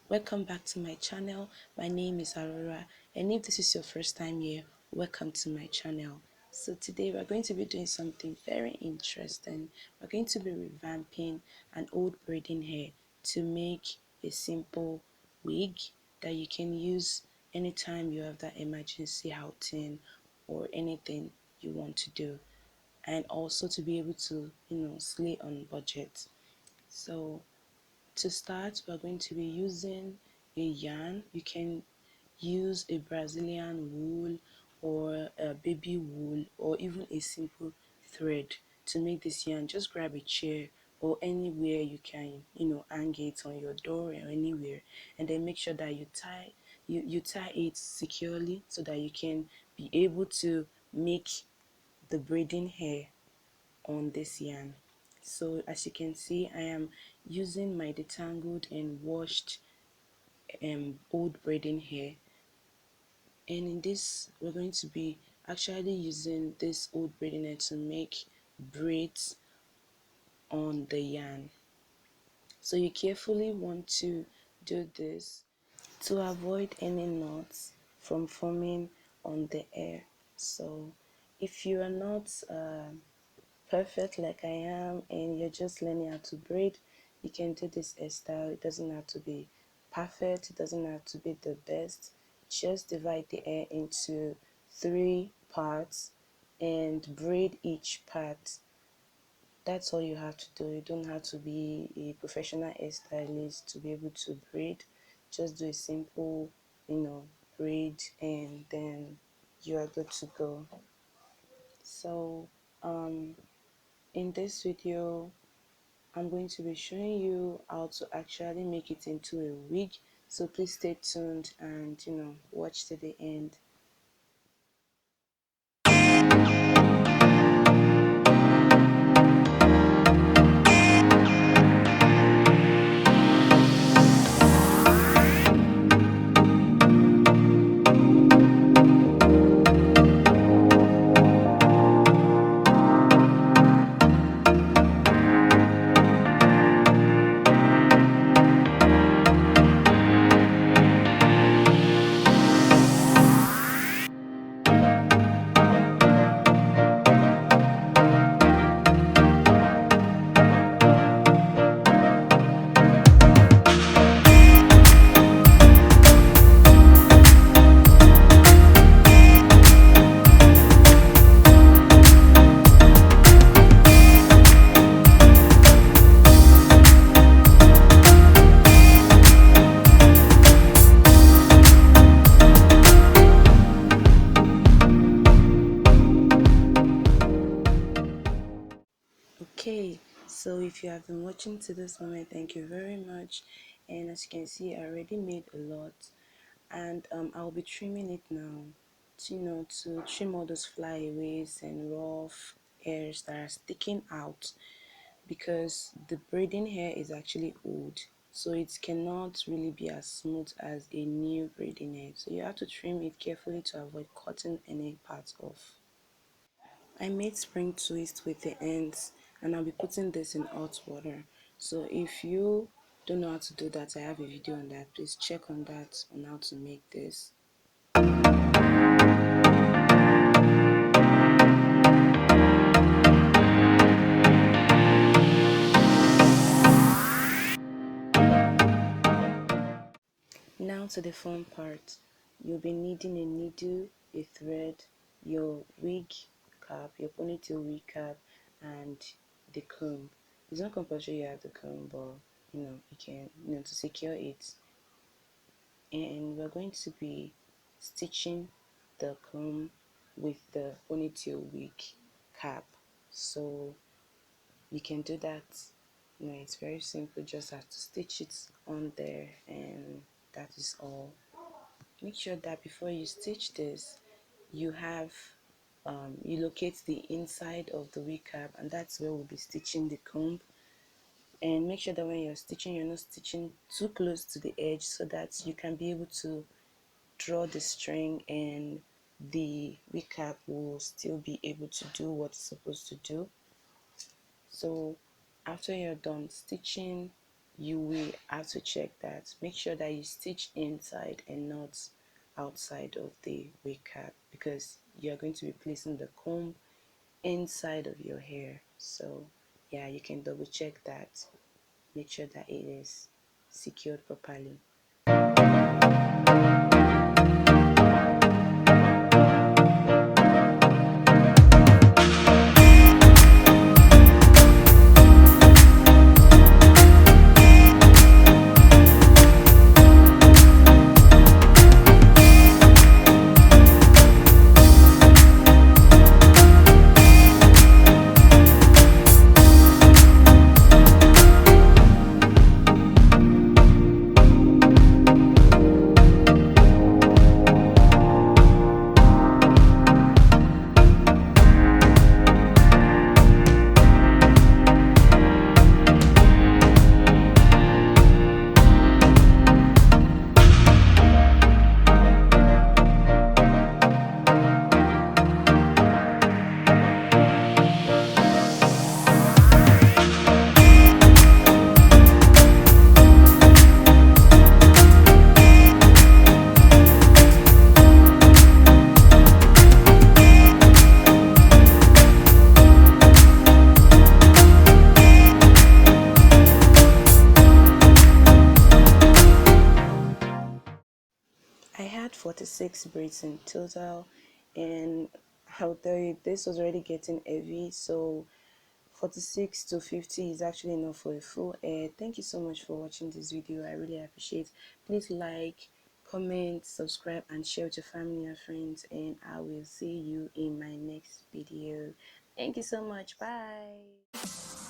Welcome back to my channel. My name is Aurora, and if this is your first time here, welcome to my channel. So today we're going to be doing something very interesting. We're going to be revamping an old braiding hair to make a simple wig that you can use anytime you have that emergency outing or anything you want to do, and also to be able to slay on budget. So to start, we're going to be using a yarn. You can use a Brazilian wool or a baby wool or even a simple thread to make this yarn. Just grab a chair or anywhere you can, hang it on your door or anywhere, and then make sure that you tie it securely so that you can be able to make the braiding hair on this yarn. So as you can see, I am using my detangled and washed old braiding hair, and in this we're going to be actually using this old braiding hair to make braids on the yarn. So you carefully want to do this to avoid any knots from forming on the hair. So if you are not perfect like I am and you're just learning how to braid, you can do this hairstyle. It doesn't have to be perfect, it doesn't have to be the best. Just divide the hair into 3 parts and braid each part. That's all you have to do. You don't have to be a professional hairstylist to be able to braid. Just do a simple braid, and then you are good to go. So in this video I'm going to be showing you how to actually make it into a wig. So please stay tuned and watch to the end. Okay, so if you have been watching to this moment, thank you very much. And as you can see, I already made a lot, and I'll be trimming it now to, to trim all those flyaways and rough hairs that are sticking out, because the braiding hair is actually old, so it cannot really be as smooth as a new braiding hair. So you have to trim it carefully to avoid cutting any parts off. I made spring twist with the ends, and I'll be putting this in hot water. So if you don't know how to do that, I have a video on that. Please check on that on how to make this. Now to the fun part. You'll be needing a needle, a thread, your wig cap, your ponytail wig cap, and the comb. It's not compulsory you have the comb, but you can, to secure it. And we're going to be stitching the comb with the ponytail wig cap. So you can do that. It's very simple. Just have to stitch it on there, and that is all. Make sure that before you stitch this, you have you locate the inside of the wig cap, and that's where we'll be stitching the comb. And make sure that when you're stitching, you're not stitching too close to the edge, so that you can be able to draw the string and the wig cap will still be able to do what it's supposed to do. So after you're done stitching, you will have to check that. Make sure that you stitch inside and not outside of the wig cap, because you're going to be placing the comb inside of your hair. So yeah, you can double check that. Make sure that it is secured properly. I had 46 braids in total, and I'll tell you, this was already getting heavy, so 46 to 50 is actually enough for a full hair. Thank you so much for watching this video. I really appreciate it. Please like, comment, subscribe, and share with your family and friends, and I will see you in my next video. Thank you so much. Bye.